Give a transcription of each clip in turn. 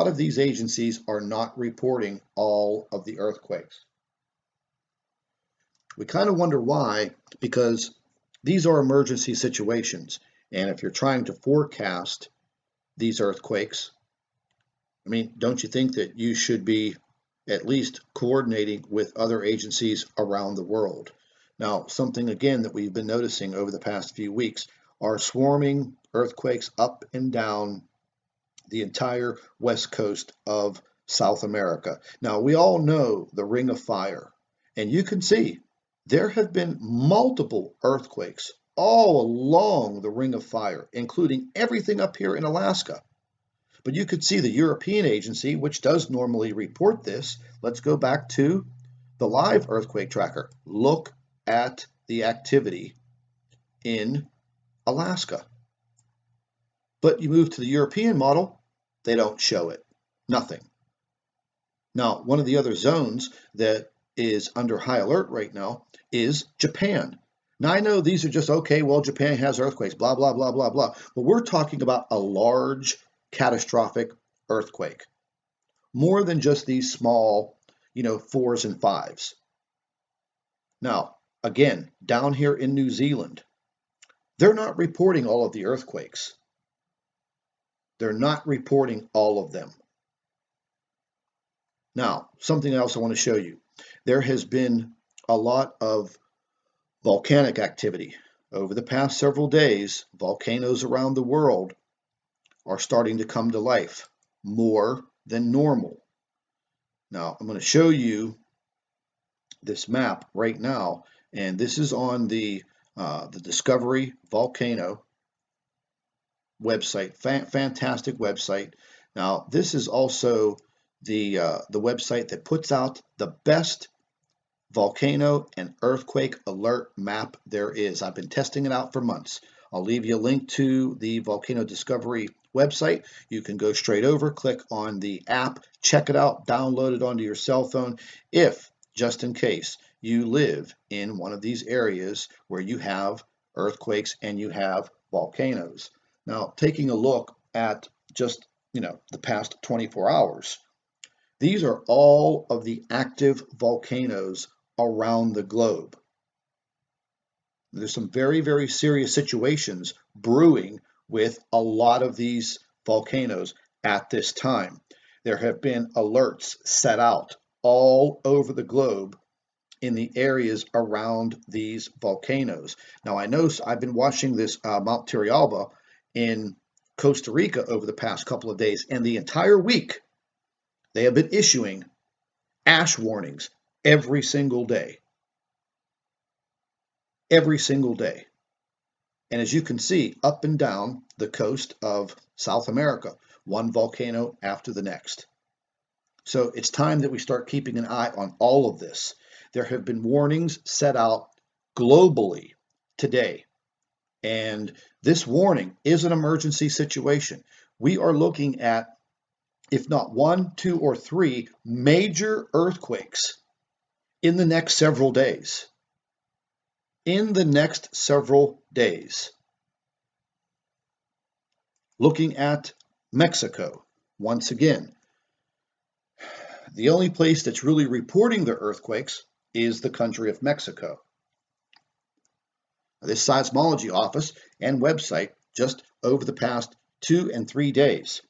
lot of these agencies are not reporting all of the earthquakes. We kind of wonder why, because these are emergency situations. And if you're trying to forecast these earthquakes, I mean, don't you think that you should be at least coordinating with other agencies around the world? Now, something again that we've been noticing over the past few weeks are swarming earthquakes up and down the entire west coast of South America. Now, we all know the Ring of Fire, and you can see there have been multiple earthquakes all along the Ring of Fire, including everything up here in Alaska. But you could see the European agency, which does normally report this. Let's go back to the live earthquake tracker. Look at the activity in Alaska. But you move to the European model, they don't show it. Nothing. Now, one of the other zones that is under high alert right now is Japan. Now, I know these are just, okay, well, Japan has earthquakes, blah, blah, blah, blah, blah. But we're talking about a large catastrophic earthquake, more than just these small, fours and fives. Now, again, down here in New Zealand, they're not reporting all of the earthquakes. They're not reporting all of them. Now, something else I want to show you. There has been a lot of volcanic activity. Over the past several days, volcanoes around the world are starting to come to life more than normal. Now, I'm going to show you this map right now, and this is on the Discovery Volcano website. Fantastic website. Now, this is also the website that puts out the best volcano and earthquake alert map there is. I've been testing it out for months. I'll leave you a link to the Volcano Discovery website. You can go straight over, click on the app, check it out, download it onto your cell phone if, just in case, you live in one of these areas where you have earthquakes and you have volcanoes. Now, taking a look at just, the past 24 hours, these are all of the active volcanoes around the globe. There's some very, very serious situations brewing with a lot of these volcanoes at this time. There have been alerts set out all over the globe in the areas around these volcanoes. Now, I know I've been watching this Mount Turrialba in Costa Rica over the past couple of days, and the entire week they have been issuing ash warnings every single day. Every single day. And as you can see, up and down the coast of South America, one volcano after the next. So it's time that we start keeping an eye on all of this. There have been warnings set out globally today. And this warning is an emergency situation. We are looking at, if not 1, 2, or 3 major earthquakes in the next several days. In the next several days. Looking at Mexico, once again, the only place that's really reporting the earthquakes is the country of Mexico. This seismology office and website, just over the past 2 and 3 days,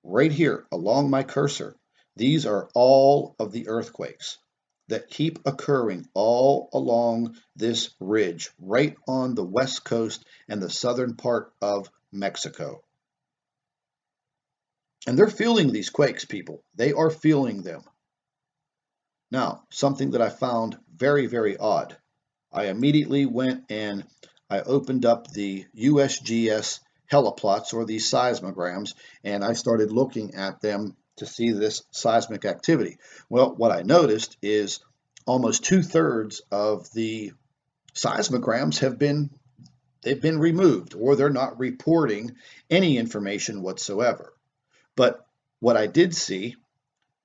right here along my cursor, these are all of the earthquakes that keep occurring all along this ridge, right on the west coast and the southern part of Mexico. And they're feeling these quakes, people. They are feeling them. Now, something that I found very, very odd. I immediately went and I opened up the USGS heliplots, or these seismograms, and I started looking at them to see this seismic activity. Well, what I noticed is almost 2/3 of the seismograms they've been removed, or they're not reporting any information whatsoever. But what I did see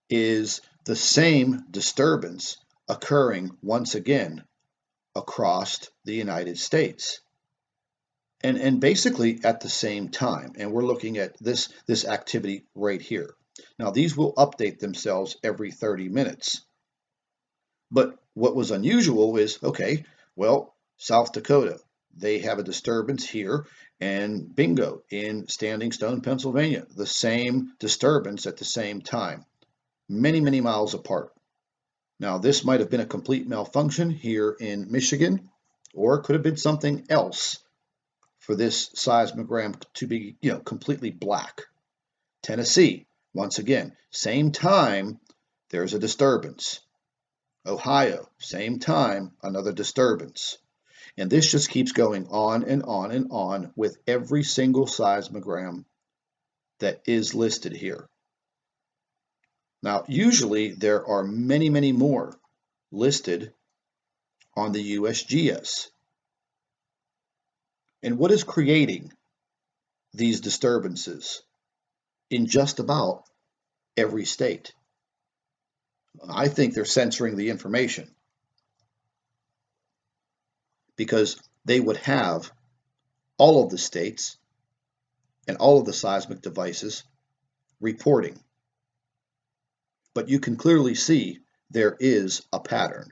is the same disturbance occurring once again across the United States. And basically at the same time. And we're looking at this activity right here. Now, these will update themselves every 30 minutes. But what was unusual is, okay, well, South Dakota, they have a disturbance here, and bingo, in Standing Stone, Pennsylvania, the same disturbance at the same time, many, many miles apart. Now, this might have been a complete malfunction here in Michigan, or it could have been something else for this seismogram to be, completely black. Tennessee, once again, same time, there's a disturbance. Ohio, same time, another disturbance. And this just keeps going on and on and on with every single seismogram that is listed here. Now, usually there are many, many more listed on the USGS. And what is creating these disturbances in just about every state? I think they're censoring the information because they would have all of the states and all of the seismic devices reporting. But you can clearly see there is a pattern.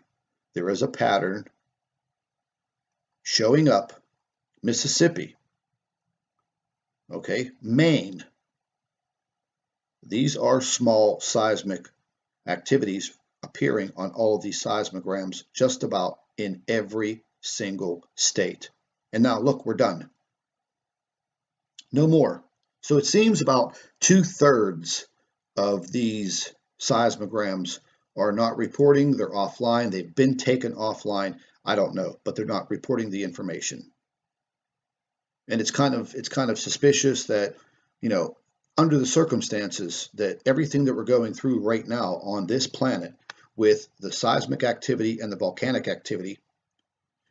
There is a pattern showing up. Mississippi, okay, Maine. These are small seismic activities appearing on all of these seismograms just about in every single state. And now look, we're done. No more. So it seems about 2/3 of these seismograms are not reporting. They're offline. They've been taken offline. I don't know, but they're not reporting the information. And it's kind of suspicious that, under the circumstances that everything that we're going through right now on this planet with the seismic activity and the volcanic activity,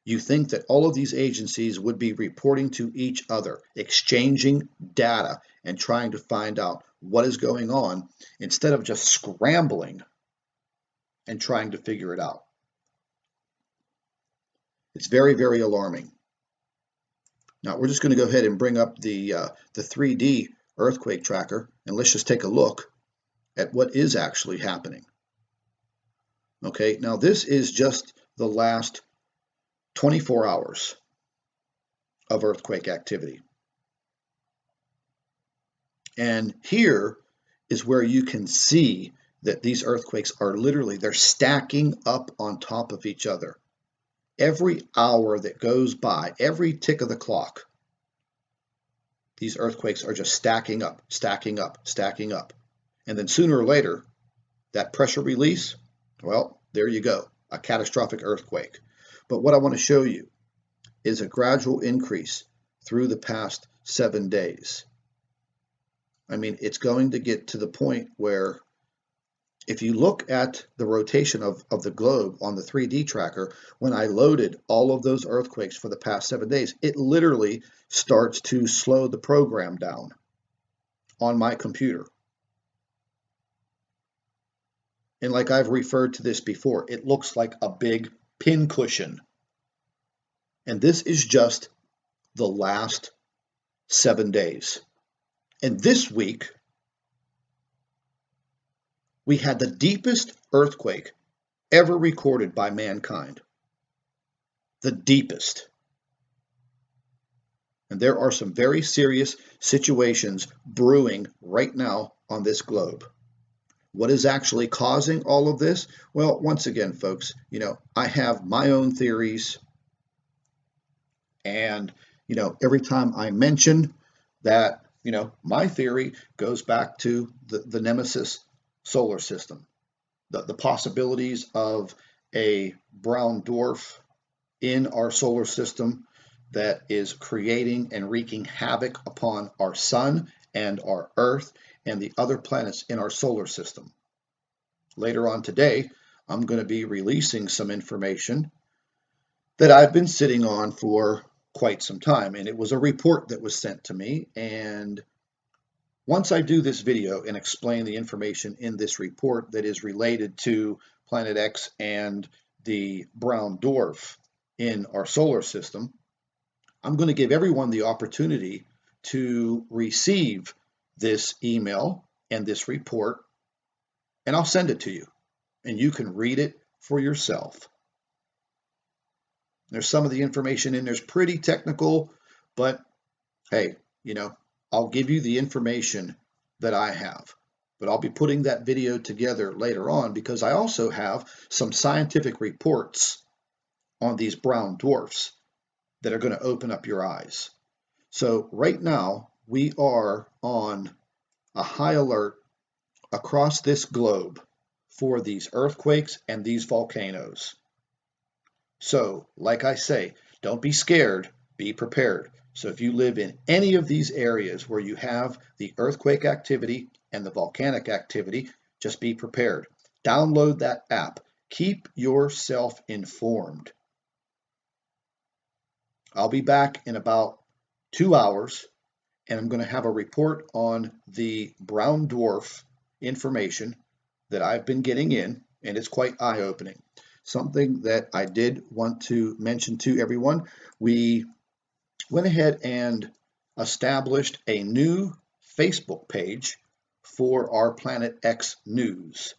you think that all of these agencies would be reporting to each other, exchanging data and trying to find out what is going on instead of just scrambling and trying to figure it out. It's very, very alarming. Now, we're just going to go ahead and bring up the 3D earthquake tracker, and let's just take a look at what is actually happening. Okay, now this is just the last 24 hours of earthquake activity. And here is where you can see that these earthquakes are literally, they're stacking up on top of each other. Every hour that goes by, every tick of the clock, these earthquakes are just stacking up, stacking up, stacking up. And then sooner or later, that pressure release, well, there you go, a catastrophic earthquake. But what I want to show you is a gradual increase through the past 7 days. I mean, it's going to get to the point where if you look at the rotation of the globe on the 3D tracker, when I loaded all of those earthquakes for the past 7 days, it literally starts to slow the program down on my computer. And like I've referred to this before, it looks like a big pin cushion. And this is just the last 7 days. And this week, we had the deepest earthquake ever recorded by mankind. The deepest. And there are some very serious situations brewing right now on this globe. What is actually causing all of this? Well, once again, folks, I have my own theories. And, every time I mention that, my theory goes back to the Nemesis solar system, the possibilities of a brown dwarf in our solar system that is creating and wreaking havoc upon our sun and our Earth and the other planets in our solar system. Later on today, I'm going to be releasing some information that I've been sitting on for quite some time, and it was a report that was sent to me. And once I do this video and explain the information in this report that is related to Planet X and the brown dwarf in our solar system, I'm going to give everyone the opportunity to receive this email and this report, and I'll send it to you, and you can read it for yourself. There's some of the information in there's pretty technical, but hey, I'll give you the information that I have. But I'll be putting that video together later on because I also have some scientific reports on these brown dwarfs that are going to open up your eyes. So right now we are on a high alert across this globe for these earthquakes and these volcanoes. So, like I say, don't be scared, be prepared. So if you live in any of these areas where you have the earthquake activity and the volcanic activity, just be prepared. Download that app. Keep yourself informed. I'll be back in about 2 hours, and I'm going to have a report on the brown dwarf information that I've been getting in, and it's quite eye-opening. Something that I did want to mention to everyone, we went ahead and established a new Facebook page for our Planet X News.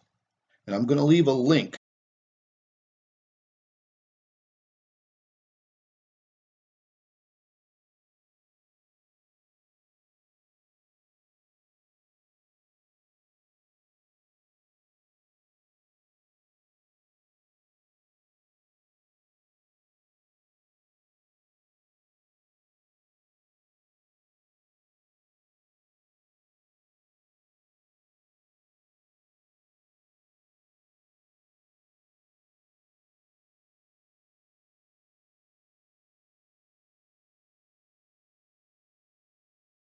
And I'm going to leave a link